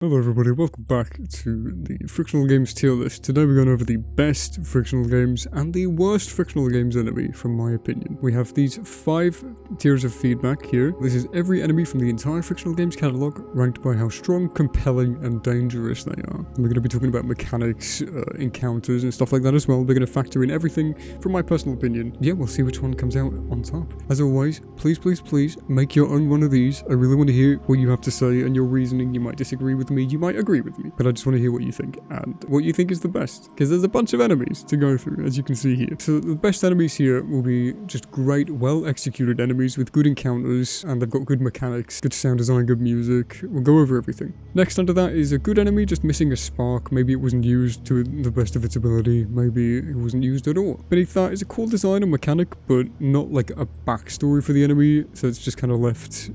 Hello everybody, welcome back to the Frictional Games tier list. Today we're going over the best Frictional Games and the worst Frictional Games enemy, from my opinion. We have these 5 tiers of feedback here. This is every enemy from the entire Frictional Games catalogue, ranked by how strong, compelling, and dangerous they are. And we're going to be talking about mechanics, encounters, and stuff like that as well. We're going to factor in everything from my personal opinion. Yeah, we'll see which one comes out on top. As always, please make your own one of these. I really want to hear what you have to say and your reasoning. You might disagree with me, you might agree with me, but I just want to hear what you think and what you think is the best, because there's a bunch of enemies to go through, as you can see here. So the best enemies here will be just great, well executed enemies with good encounters, and they've got good mechanics, good sound design, good music. We'll go over everything. Next under that is a good enemy just missing a spark. Maybe it wasn't used to the best of its ability, maybe it wasn't used at all. Beneath that is a cool design and mechanic, but not like a backstory for the enemy, so it's just kind of left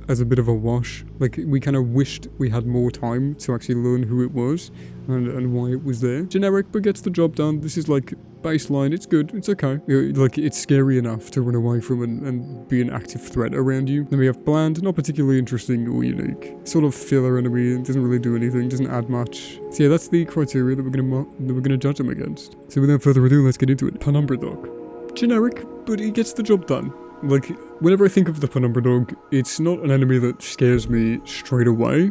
as a bit of a wash. Like, we kind of wished we had more time to actually learn who it was and why it was there. Generic, but gets the job done. This is like baseline. It's good. It's okay. Like, it's scary enough to run away from and be an active threat around you. Then we have bland, not particularly interesting or unique. Sort of filler enemy. Doesn't really do anything. Doesn't add much. So yeah, that's the criteria that we're gonna judge him against. So without further ado, let's get into it. Penumbra dog. Generic, but he gets the job done. Like, whenever I think of the Penumbra dog, it's not an enemy that scares me straight away,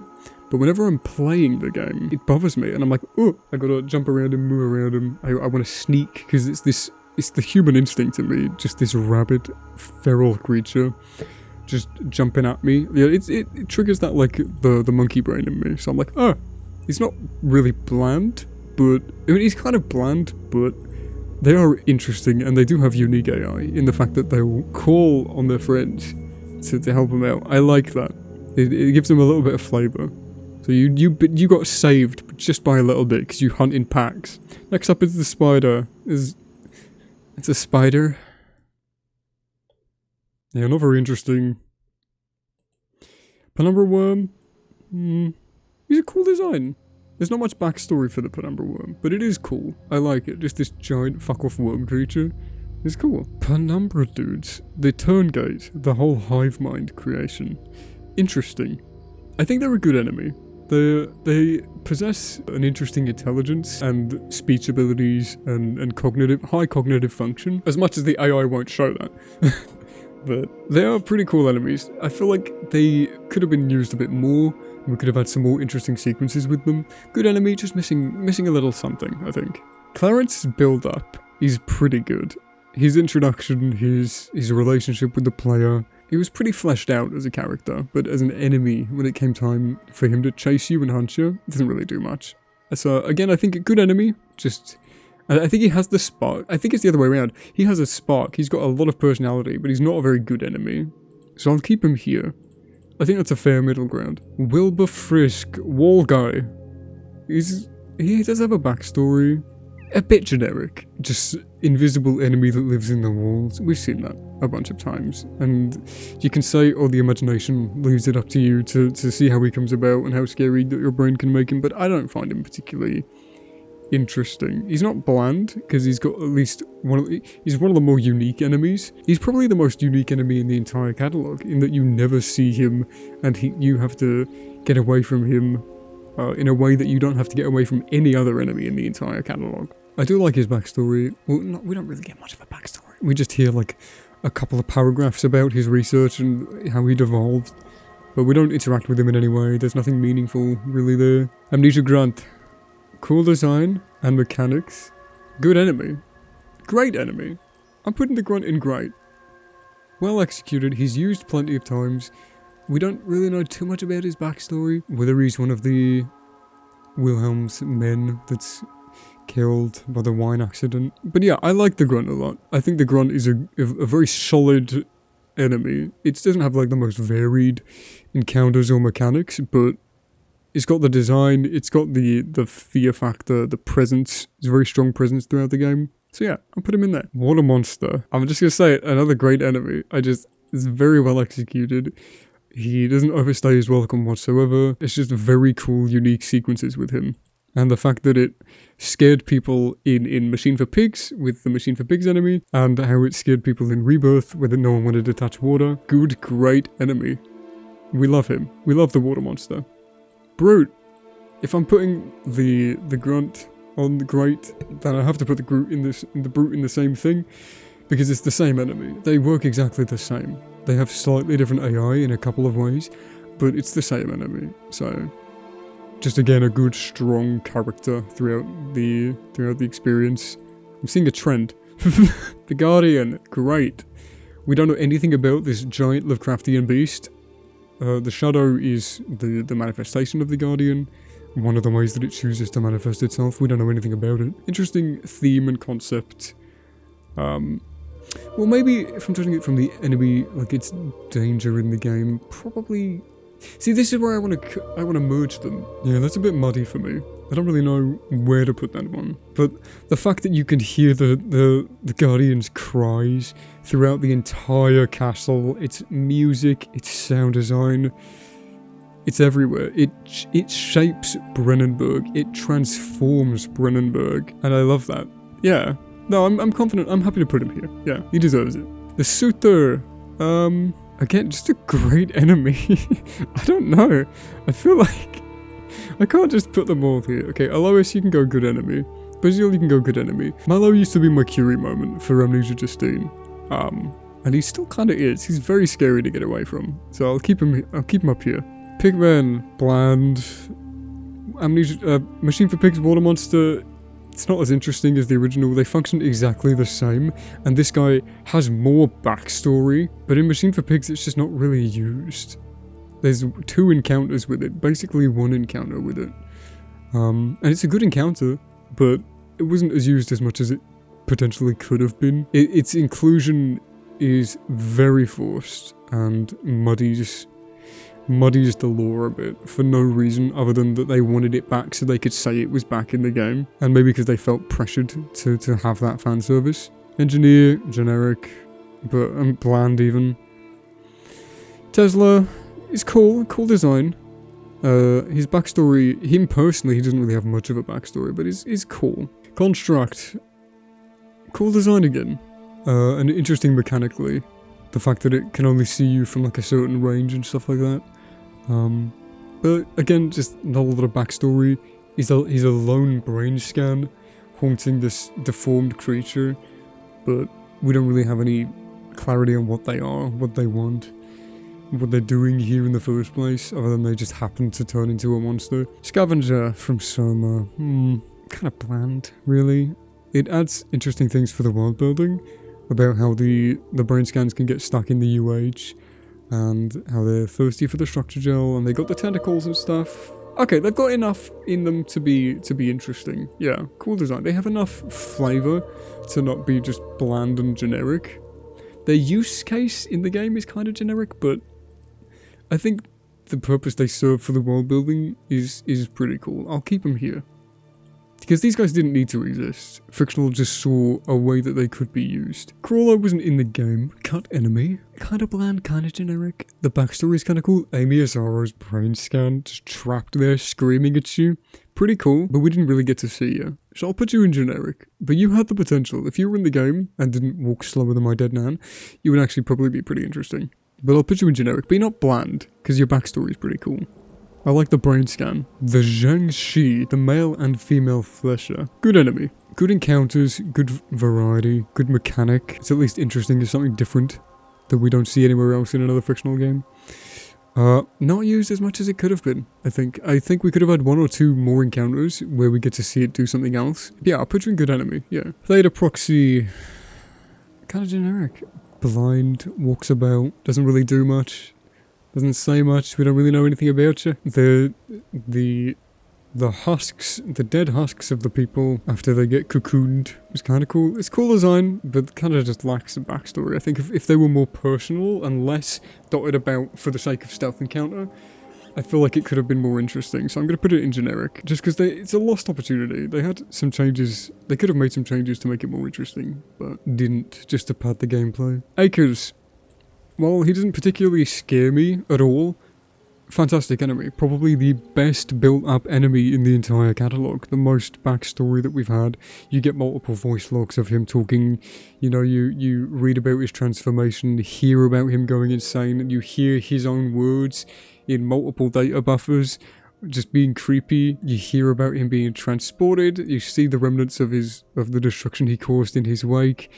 but whenever I'm playing the game, it bothers me, and I'm like, oh, I gotta jump around him, move around him, I want to sneak, because it's the human instinct in me, just this rabid, feral creature, just jumping at me. Yeah, it triggers that, like, the monkey brain in me, so I'm like, oh, he's not really bland, but, I mean, he's kind of bland, but they are interesting, and they do have unique AI in the fact that they will call on their friends to help them out. I like that. It gives them a little bit of flavour. So you got saved just by a little bit because you hunt in packs. Next up is the spider. It's a spider. Yeah, not very interesting. Penumbra worm. He's a cool design. There's not much backstory for the Penumbra worm, but it is cool. I like it. Just this giant fuck-off worm creature. It's cool. Penumbra dudes. The Turngate. The whole hive mind creation. Interesting. I think they're a good enemy. They possess an interesting intelligence and speech abilities and high cognitive function. As much as the AI won't show that. But they are pretty cool enemies. I feel like they could have been used a bit more. We could have had some more interesting sequences with them. Good enemy, just missing a little something, I think. Clarence's build-up is pretty good. His introduction, his relationship with the player, he was pretty fleshed out as a character, but as an enemy, when it came time for him to chase you and hunt you, it doesn't really do much. So, again, I think a good enemy, just... I think he has the spark. I think it's the other way around. He has a spark. He's got a lot of personality, but he's not a very good enemy. So I'll keep him here. I think that's a fair middle ground. Wilbur Frisk, wall guy. He does have a backstory. A bit generic. Just invisible enemy that lives in the walls. We've seen that a bunch of times. And you can say, oh, the imagination leaves it up to you to see how he comes about and how scary that your brain can make him, but I don't find him particularly interesting. He's not bland, because he's got at least he's one of the more unique enemies. He's probably the most unique enemy in the entire catalogue, in that you never see him, and you have to get away from him in a way that you don't have to get away from any other enemy in the entire catalogue. I do like his backstory. Well, we don't really get much of a backstory. We just hear like a couple of paragraphs about his research and how he'd evolved, but we don't interact with him in any way. There's nothing meaningful really there. Amnesia Grunt. Cool design and mechanics. Good enemy. Great enemy. I'm putting the grunt in great. Well executed. He's used plenty of times. We don't really know too much about his backstory. Whether he's one of the Wilhelm's men that's killed by the wine accident. But yeah, I like the grunt a lot. I think the grunt is a very solid enemy. It doesn't have like the most varied encounters or mechanics, but it's got the design, it's got the fear factor, the presence. It's a very strong presence throughout the game. So yeah, I'll put him in there. Water Monster. I'm just gonna say it, another great enemy. It's very well executed. He doesn't overstay his welcome whatsoever. It's just very cool, unique sequences with him. And the fact that it scared people in Machine for Pigs, with the Machine for Pigs enemy, and how it scared people in Rebirth, where no one wanted to touch water. Good, great enemy. We love him. We love the Water Monster. Brute. if I'm putting the grunt on the great, then I have to put the brute in the same thing, because it's the same enemy. They work exactly the same. They have slightly different AI in a couple of ways, but it's the same enemy. So, just again a good strong character throughout the experience. I'm seeing a trend. The Guardian, great. We don't know anything about this giant Lovecraftian beast. The shadow is the manifestation of the Guardian. One of the ways that it chooses to manifest itself. We don't know anything about it. Interesting theme and concept. Well, maybe if I'm judging it from the enemy, like its danger in the game, probably. See, this is where I want to merge them. Yeah, that's a bit muddy for me. I don't really know where to put that one. But the fact that you can hear the Guardian's cries throughout the entire castle, its music, its sound design, it's everywhere. It shapes Brennenburg. It transforms Brennenburg, and I love that. Yeah. No, I'm confident. I'm happy to put him here. Yeah, he deserves it. The Suitor. Again, just a great enemy. I don't know. I feel like I can't just put them all here. Okay, Alois, you can go good enemy. Basil, you can go good enemy. Mallow used to be my Curie moment for Amnesia Justine. And he still kind of is. He's very scary to get away from. So I'll keep him up here. Pigman, bland. Amnesia, Machine for Pigs, Water Monster. It's not as interesting as the original. They function exactly the same, and this guy has more backstory, but in Machine for Pigs it's just not really used. There's 2 encounters with it, basically 1 encounter with it. And it's a good encounter, but it wasn't as used as much as it potentially could have been. Its inclusion is very forced and muddies the lore a bit for no reason other than that they wanted it back so they could say it was back in the game, and maybe because they felt pressured to have that fan service. Engineer, generic, but bland even. Tesla is cool design. His backstory, him personally, he doesn't really have much of a backstory, but is cool. Construct, cool design again, and interesting mechanically. The fact that it can only see you from like a certain range and stuff like that. But again, just not a lot of backstory. He's a lone brain scan haunting this deformed creature, but we don't really have any clarity on what they are, what they want, what they're doing here in the first place, other than they just happen to turn into a monster. Scavenger from SOMA. Kind of bland, really. It adds interesting things for the world building, about how the brain scans can get stuck in the UH, and how they're thirsty for the structure gel, and they got the tentacles and stuff. Okay, they've got enough in them to be interesting. Yeah, cool design. They have enough flavor to not be just bland and generic. Their use case in the game is kind of generic, but I think the purpose they serve for the world building is pretty cool. I'll keep them here. Because these guys didn't need to exist. Frictional just saw a way that they could be used. Crawler wasn't in the game. Cut enemy. Kinda bland, kinda generic. The backstory is kinda cool. Amy Azaro's brain scan, just trapped there, screaming at you. Pretty cool, but we didn't really get to see you. So I'll put you in generic. But you had the potential. If you were in the game and didn't walk slower than my dead nan, you would actually probably be pretty interesting. But I'll put you in generic. But you're not bland, because your backstory is pretty cool. I like the brain scan. The Zhangxi, the male and female flesher. Good enemy. Good encounters, good variety, good mechanic. It's at least interesting. It's something different that we don't see anywhere else in another Frictional game. Not used as much as it could have been, I think. I think we could have had 1 or 2 more encounters where we get to see it do something else. Yeah, I'll put you in good enemy, yeah. Theta Proxy. Kind of generic. Blind, walks about, doesn't really do much. Doesn't say much, we don't really know anything about you. The husks, the dead husks of the people after they get cocooned is kind of cool. It's cool design, but kind of just lacks a backstory. I think if they were more personal and less dotted about for the sake of stealth encounter, I feel like it could have been more interesting. So I'm going to put it in generic, just because it's a lost opportunity. They had some changes, they could have made some changes to make it more interesting, but didn't, just to pad the gameplay. Acres. Well, he doesn't particularly scare me at all. Fantastic enemy. Probably the best built up enemy in the entire catalogue. The most backstory that we've had. You get multiple voice logs of him talking. You know, you read about his transformation, hear about him going insane, and you hear his own words in multiple data buffers. just being creepy. You hear about him being transported. You see the remnants of the destruction he caused in his wake.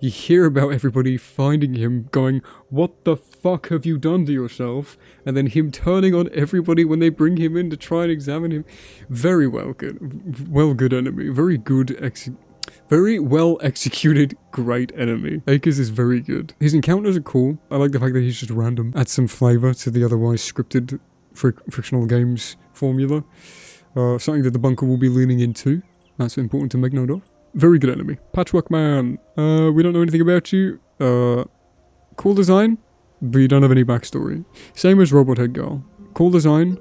You hear about everybody finding him, going, "What the fuck have you done to yourself?" And then him turning on everybody when they bring him in to try and examine him. Very well good enemy. Very well executed, great enemy. Akers is very good. His encounters are cool. I like the fact that he's just random. Adds some flavour to the otherwise scripted Frictional Games formula. Something that the bunker will be leaning into. That's important to make note of. Very good enemy. Patchwork Man. We don't know anything about you. Cool design, but you don't have any backstory. Same as Robot Head Girl. Cool design,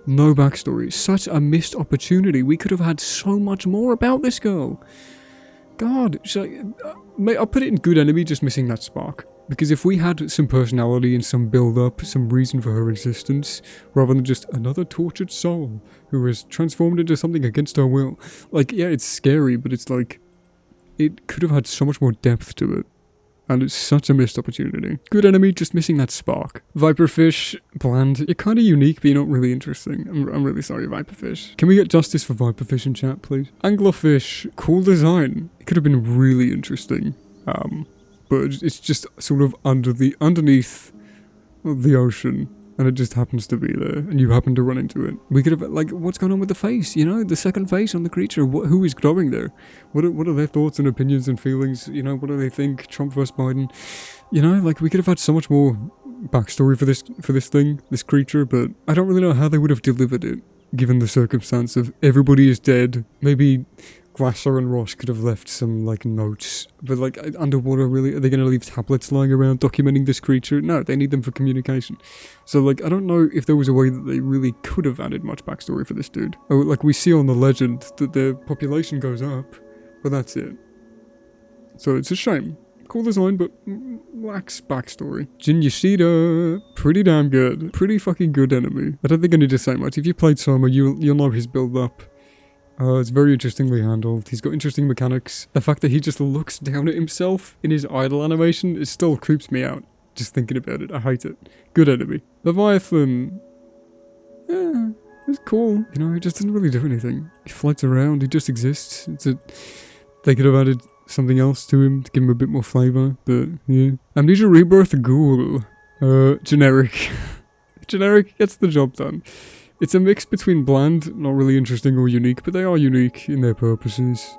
no backstory. Such a missed opportunity. We could have had so much more about this girl. God, I'll put it in good enemy, just missing that spark. Because if we had some personality and some build-up, some reason for her existence, rather than just another tortured soul who is transformed into something against her will. Like, yeah, it's scary, but it's like, it could have had so much more depth to it. And it's such a missed opportunity. Good enemy, just missing that spark. Viperfish, bland. You're kind of unique, but you're not really interesting. I'm really sorry, Viperfish. Can we get justice for Viperfish in chat, please? Anglerfish, cool design. It could have been really interesting. But it's just sort of underneath the ocean, and it just happens to be there, and you happen to run into it. We could have, like, what's going on with the face, you know? The second face on the creature, who is growing there? What are their thoughts and opinions and feelings, you know? What do they think? Trump vs. Biden? You know, like, we could have had so much more backstory for this creature, but I don't really know how they would have delivered it, given the circumstance of everybody is dead. Maybe Grasser and Ross could have left some, like, notes. But, like, underwater, really? Are they going to leave tablets lying around documenting this creature? No, they need them for communication. So, like, I don't know if there was a way that they really could have added much backstory for this dude. Oh, like, we see on the legend that their population goes up, but that's it. So, it's a shame. Cool design, but lacks backstory. Jin Yoshida, pretty damn good. Pretty fucking good enemy. I don't think I need to say much. If you played SOMA, you'll know his build-up. It's very interestingly handled. He's got interesting mechanics. The fact that he just looks down at himself in his idle animation, it still creeps me out. Just thinking about it. I hate it. Good enemy. Leviathan. Yeah, it's cool. You know, he just doesn't really do anything. He floats around. He just exists. They could have added something else to him to give him a bit more flavour, but yeah. Amnesia Rebirth Ghoul. Generic. Generic gets the job done. It's a mix between bland, not really interesting or unique, but they are unique in their purposes.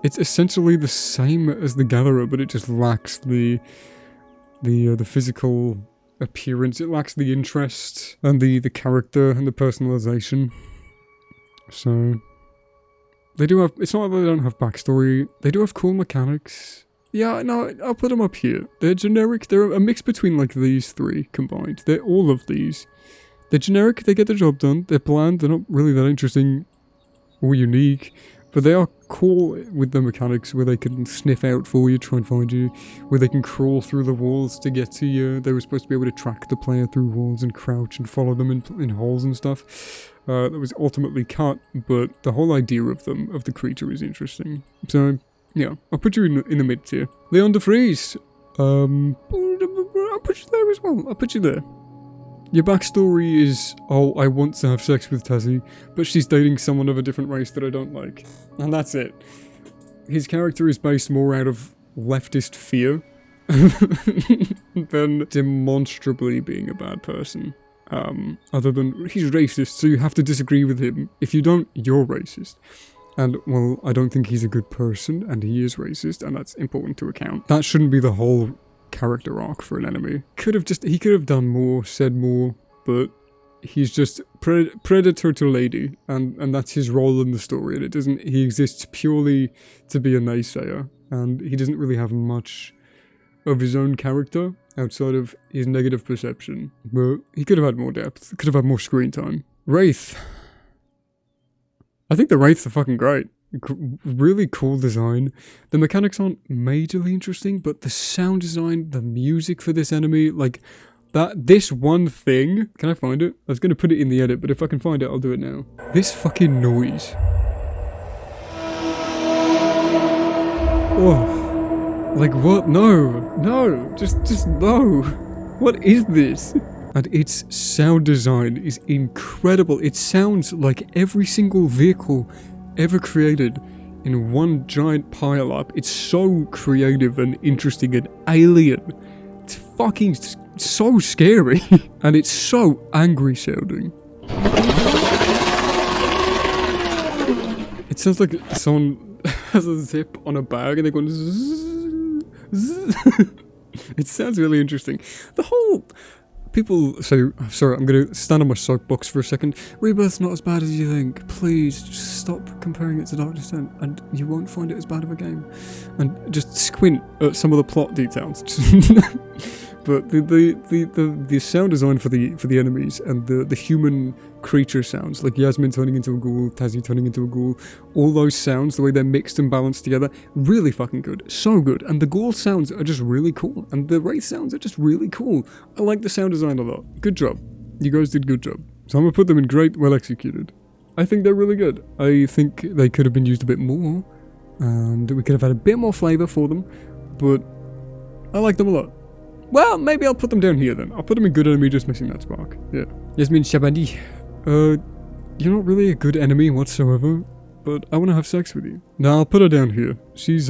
It's essentially the same as the Gatherer, but it just lacks the physical appearance. It lacks the interest and the character and the personalization. So they do have. It's not that they don't have backstory. They do have cool mechanics. Yeah, no, I'll put them up here. They're generic. They're a mix between like these three combined. They're all of these. They're generic, they get the job done, they're bland, they're not really that interesting or unique, but they are cool with the mechanics where they can sniff out for you, try and find you, where they can crawl through the walls to get to you. They were supposed to be able to track the player through walls and crouch and follow them in holes and stuff. That was ultimately cut, but the whole idea of the creature is interesting. So, yeah, I'll put you in the mid tier. Leon DeFries, I'll put you there as well, I'll put you there. Your backstory is, oh, I want to have sex with Tazzy, but she's dating someone of a different race that I don't like. And that's it. His character is based more out of leftist fear than demonstrably being a bad person. Other than, he's racist, so you have to disagree with him. If you don't, you're racist. And, well, I don't think he's a good person, and he is racist, and that's important to account. That shouldn't be the whole character arc for an enemy. He could have done more, said more, but he's just predator to lady, and that's his role in the story, and he exists purely to be a naysayer, and he doesn't really have much of his own character outside of his negative perception, but he could have had more depth, could have had more screen time. Wraith. I think the Wraiths are fucking great. Really cool design. The mechanics aren't majorly interesting, but the sound design, the music for this enemy, like this one thing. Can I find it? I was going to put it in the edit, but if I can find it, I'll do it now. This fucking noise. Oh, like what? No, just no. What is this? And its sound design is incredible. It sounds like every single vehicle ever created in one giant pile-up. It's so creative and interesting and alien. It's fucking so scary. And it's so angry sounding. It sounds like someone has a zip on a bag and they're going zzz, zzz. It sounds really interesting. The whole... People say, sorry, I'm going to stand on my soapbox for a second. Rebirth's not as bad as you think. Please, just stop comparing it to Dark Descent and you won't find it as bad of a game. And just squint at some of the plot details. But the sound design for the enemies and the human creature sounds, like Yasmin turning into a ghoul, Tazzy turning into a ghoul, all those sounds, the way they're mixed and balanced together, really fucking good. So good. And the ghoul sounds are just really cool. And the wraith sounds are just really cool. I like the sound design a lot. Good job. You guys did good job. So I'm gonna put them in great, well executed. I think they're really good. I think they could have been used a bit more. And we could have had a bit more flavour for them. But I like them a lot. Well, maybe I'll put them down here then. I'll put them in good enemy, just missing that spark. Yeah. Yasmin Shabadi. You're not really a good enemy whatsoever, but I want to have sex with you. No, I'll put her down here. She's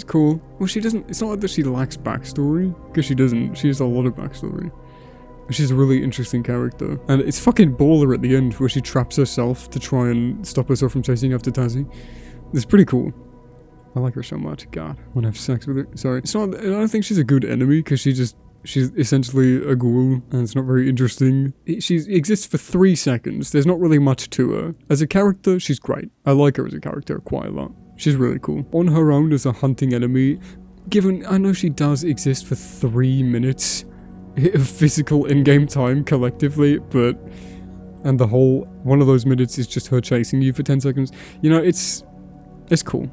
cool. Well, she doesn't, it's not like that she lacks backstory, because she doesn't. She has a lot of backstory. She's a really interesting character. And it's fucking baller at the end, where she traps herself to try and stop herself from chasing after Tazzy. It's pretty cool. I like her so much. God, I want to have sex with her. Sorry. It's not, I don't think she's a good enemy, because she's essentially a ghoul, and it's not very interesting. She exists for 3 seconds. There's not really much to her. As a character, she's great. I like her as a character quite a lot. She's really cool. On her own as a hunting enemy, given I know she does exist for 3 minutes of physical in-game time collectively, but... And the whole... One of those minutes is just her chasing you for 10 seconds. You know, it's cool.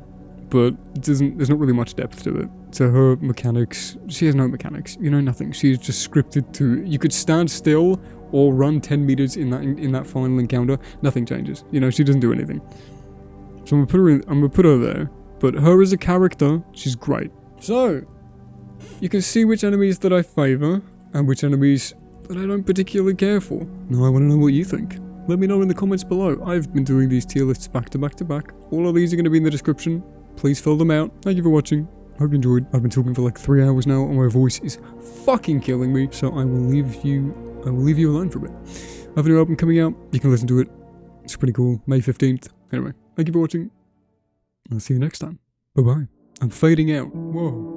But there's not really much depth to it. To her mechanics, she has no mechanics. You know, nothing. She's just scripted to... You could stand still or run 10 meters in that final encounter. Nothing changes. You know, she doesn't do anything. So I'm gonna put her there. But her as a character, she's great. So, you can see which enemies that I favour and which enemies that I don't particularly care for. Now I want to know what you think. Let me know in the comments below. I've been doing these tier lists back to back to back. All of these are going to be in the description. Please fill them out. Thank you for watching. Hope you enjoyed. I've been talking for like 3 hours now and my voice is fucking killing me. So I will leave you alone for a bit. I have a new album coming out. You can listen to it. It's pretty cool. May 15th. Anyway, thank you for watching. I'll see you next time. Bye bye. I'm fading out. Whoa.